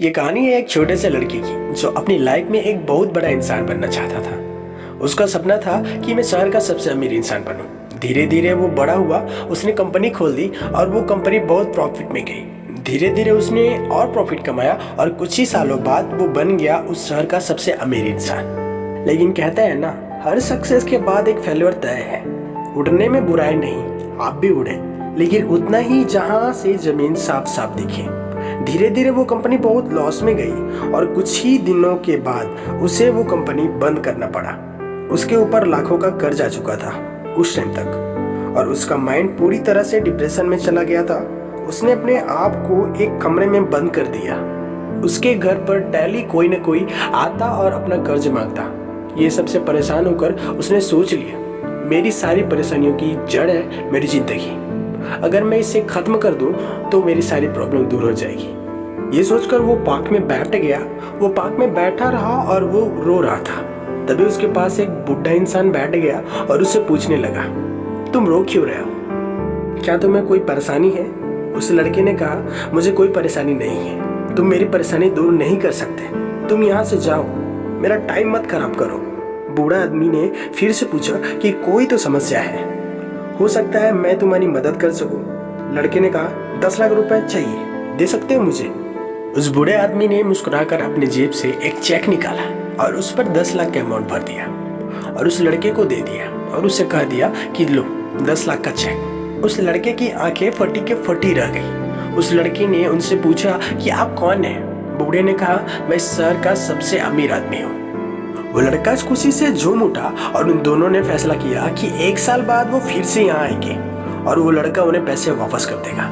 ये कहानी है एक छोटे से लड़के की जो अपनी लाइफ में एक बहुत बड़ा इंसान बनना चाहता था। उसका सपना था कि मैं शहर का सबसे अमीर इंसान बनूं। धीरे धीरे वो बड़ा हुआ, उसने कंपनी खोल दी और वो कंपनी बहुत प्रॉफिट में गई। धीरे धीरे उसने और प्रॉफिट कमाया और कुछ ही सालों बाद वो बन गया उस शहर का सबसे अमीर इंसान। लेकिन कहते हैं ना, हर सक्सेस के बाद एक फेल्योर तय है। उड़ने में बुराई नहीं, आप भी उड़े, लेकिन उतना ही जहाँ से जमीन साफ साफ दिखे। धीरे धीरे वो कंपनी बहुत लॉस में गई और कुछ ही दिनों के बाद उसे वो कंपनी बंद करना पड़ा। उसके ऊपर लाखों का कर्ज आ चुका था उस टाइम तक, और उसका माइंड पूरी तरह से डिप्रेशन में चला गया था। उसने अपने आप को एक कमरे में बंद कर दिया। उसके घर पर डेली कोई न कोई आता और अपना कर्ज मांगता। ये सबसे परेशान होकर उसने सोच लिया, मेरी सारी परेशानियों की जड़ है मेरी जिंदगी। अगर मैं इसे खत्म कर दूं तो मेरी सारी प्रॉब्लम दूर हो जाएगी। ये सोचकर वो पार्क में बैठ गया। वो पार्क में बैठा रहा और वो रो रहा था। तभी उसके पास एक बुढ़ा इंसान बैठ गया और उससे पूछने लगा, तुम रो क्यों रहे हो? क्या तुम्हें कोई परेशानी है? उस लड़के ने कहा, मुझे कोई परेशानी नहीं है। तुम मेरी परेशानी दूर नहीं कर सकते। तुम यहाँ से जाओ, मेरा टाइम मत खराब करो। बूढ़ा आदमी ने फिर से पूछा कि कोई तो समस्या है, हो सकता है मैं तुम्हारी मदद कर सकूं। लड़के ने कहा, 10 लाख रुपए चाहिए, दे सकते हो मुझे? उस बूढ़े आदमी ने मुस्कुराकर अपनी जेब से एक चेक निकाला और उस पर 10 लाख का अमाउंट भर दिया और उस लड़के को दे दिया और उससे कह दिया कि लो 10 लाख का चेक। उस लड़के की आंखें फटी के फटी रह गई। उस लड़के ने उनसे पूछा कि आप कौन हैं? बूढ़े ने कहा, मैं इस शहर का सबसे अमीर आदमी हूँ। वो लड़का इस खुशी से झूम उठा और उन दोनों ने फैसला किया कि 1 साल बाद वो फिर से यहाँ आएंगे और वो लड़का उन्हें पैसे वापस कर देगा।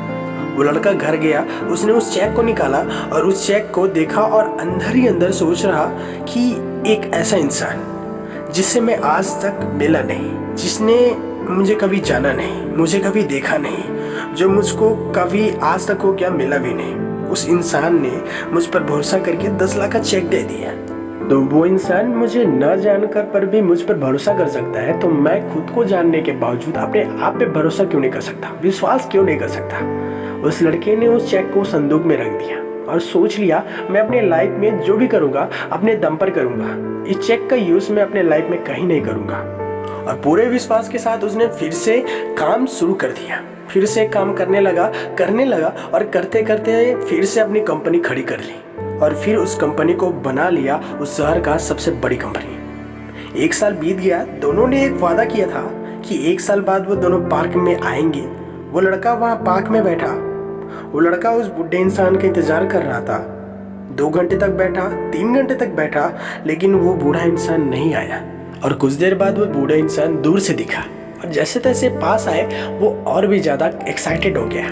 वो लड़का घर गया, उसने उस चेक को निकाला और उस चेक को देखा और अंदर ही अंदर सोच रहा कि एक ऐसा इंसान जिससे मैं आज तक मिला नहीं, जिसने मुझे कभी जाना नहीं, मुझे कभी देखा नहीं, जो मुझको कभी आज तक हो क्या मिला भी नहीं, उस इंसान ने मुझ पर भरोसा करके 10 लाख का चेक दे दिया। तो वो इंसान मुझे न जानकर पर भी मुझ पर भरोसा कर सकता है, तो मैं खुद को जानने के बावजूद अपने आप पे भरोसा क्यों नहीं कर सकता, विश्वास क्यों नहीं कर सकता? उस लड़के ने उस चेक को संदूक में रख दिया और सोच लिया, मैं अपने लाइफ में जो भी करूँगा अपने दम पर करूँगा। इस चेक का यूज मैं अपने लाइफ में कहीं नहीं करूँगा। और पूरे विश्वास के साथ उसने फिर से काम शुरू कर दिया। फिर से काम करने लगा और करते करते फिर से अपनी कंपनी खड़ी कर ली और फिर उस कंपनी को बना लिया उस शहर का सबसे बड़ी कंपनी। 1 साल बीत गया। दोनों ने एक वादा किया था कि 1 साल बाद वो दोनों पार्क में आएंगे। वो लड़का वहाँ पार्क में बैठा। वो लड़का उस बुढ़े इंसान का इंतजार कर रहा था। 2 घंटे तक बैठा, 3 घंटे तक बैठा, लेकिन वो बूढ़ा इंसान नहीं आया। और कुछ देर बाद वो बूढ़ा इंसान दूर से दिखा और जैसे तैसे पास आए वो और भी ज़्यादा एक्साइटेड हो गया,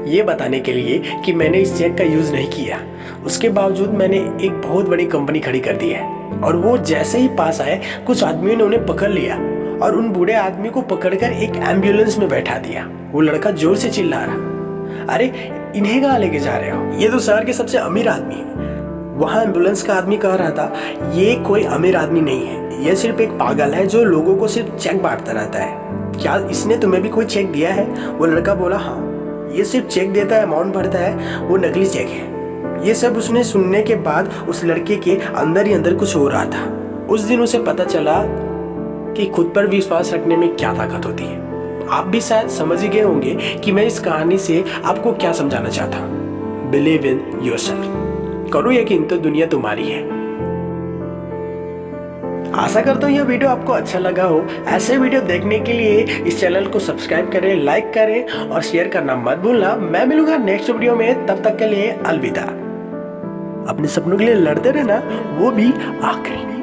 ये बताने के लिए कि मैंने इस चेक का यूज़ नहीं किया, उसके बावजूद मैंने एक बहुत बड़ी कंपनी खड़ी कर दी है। और वो जैसे ही पास आए, कुछ आदमियों ने उन्हें पकड़ लिया और उन बूढ़े आदमी को पकड़कर एक एम्बुलेंस में बैठा दिया। वो लड़का जोर से चिल्ला रहा, अरे इन्हें कहाँ लेके जा रहे हो? ये तो शहर के सबसे अमीर आदमी है। वहाँ एम्बुलेंस का आदमी कह रहा था, ये कोई अमीर आदमी नहीं है, ये सिर्फ एक पागल है जो लोगों को सिर्फ चेक बांटता रहता है। क्या इसने तुम्हें भी कोई चेक दिया है? वो लड़का बोला, हाँ, ये सिर्फ चेक देता है, अमाउंट भरता है, वो नकली चेक है। ये सब उसने सुनने के बाद उस लड़के के अंदर ही अंदर कुछ हो रहा था। उस दिन उसे पता चला कि खुद पर विश्वास रखने में क्या ताकत होती है। आप भी शायद समझ ही गए होंगे कि मैं इस कहानी से आपको क्या समझाना चाहता हूँ। बिलीव इन योरसेल्फ, करो यकीन तो दुनिया तुम्हारी है। आशा करता हूँ यह वीडियो आपको अच्छा लगा हो। ऐसे वीडियो देखने के लिए इस चैनल को सब्सक्राइब करें, लाइक करें और शेयर करना मत भूलना। मैं मिलूंगा नेक्स्ट वीडियो में, तब तक के लिए अलविदा। अपने सपनों के लिए लड़ते रहना, वो भी आखिरी में।